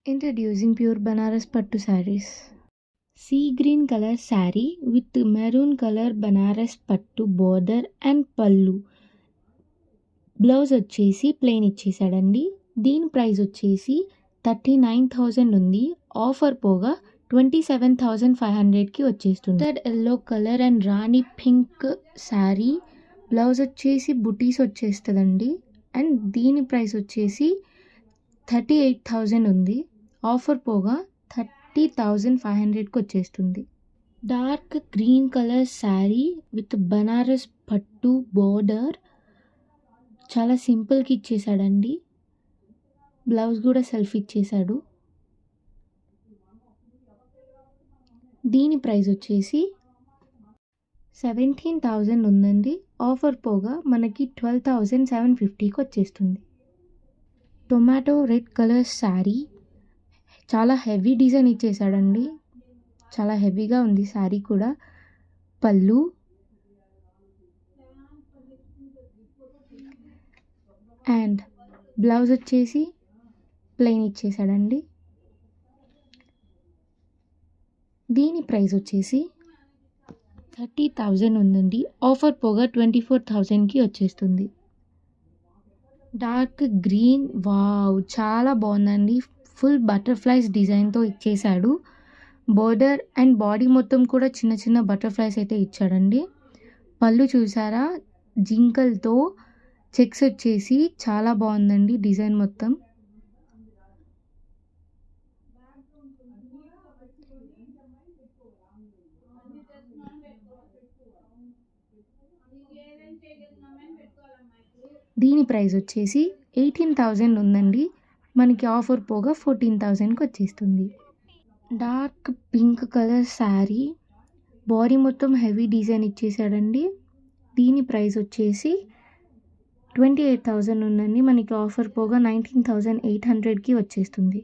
Introducing pure Banaras Pattu sarees. Sea green color saree with maroon color Banaras Pattu border and pallu. Blouse వచ్చేసి plain ఇచ్చేసాడండి. దీని price వచ్చేసి 39,000 ఉంది. Offer పోగా 27,500కి వచ్చేస్తుంది. Yellow colour and Rani pink sari. Blouse వచ్చేసి బుటీస్ వచ్చేస్తుందండి. And దీని price వచ్చేసి 38,000 ఉంది. ఆఫర్ పోగా 30,500కి వచ్చేస్తుంది. Dark green colour sari with Banaras పట్టు బోర్డర్. చాలా సింపుల్కి ఇచ్చేసాడండి. బ్లౌజ్ కూడా సెల్ఫ్ ఇచ్చేసాడు. దీని ప్రైస్ వచ్చేసి 17,000 ఉందండి. ఆఫర్ పోగా మనకి 12,750కి వచ్చేస్తుంది. Tomato red colour sari. చాలా హెవీ డిజైన్ ఇచ్చేసాడండి. చాలా హెవీగా ఉంది శారీ కూడా. పళ్ళు అండ్ బ్లౌజ్ వచ్చేసి ప్లెయిన్ ఇచ్చేసాడండి. దీని ప్రైస్ వచ్చేసి 30,000 ఉందండి. ఆఫర్ పోగా 24,000కి వచ్చేస్తుంది. డార్క్ గ్రీన్, వావ్ చాలా బాగుందండి. ఫుల్ బటర్ఫ్లైస్ డిజైన్తో ఇచ్చేసాడు. బోర్డర్ అండ్ బాడీ మొత్తం కూడా చిన్న చిన్న బటర్ఫ్లైస్ అయితే ఇచ్చాడండి. పళ్ళు చూసారా, జింకలతో చెక్స్ వచ్చేసి చాలా బాగుందండి డిజైన్ మొత్తం. దీని ప్రైస్ వచ్చేసి 18,000 ఉందండి. మనకి ఆఫర్ పోగా 14,000కి వచ్చేస్తుంది. Dark pink colour sari. Body మొత్తం హెవీ డిజైన్ ఇచ్చేసాడండి. దీని ప్రైస్ వచ్చేసి 28,000 ఉందండి. మనకి ఆఫర్ పోగా 19,800కి వచ్చేస్తుంది.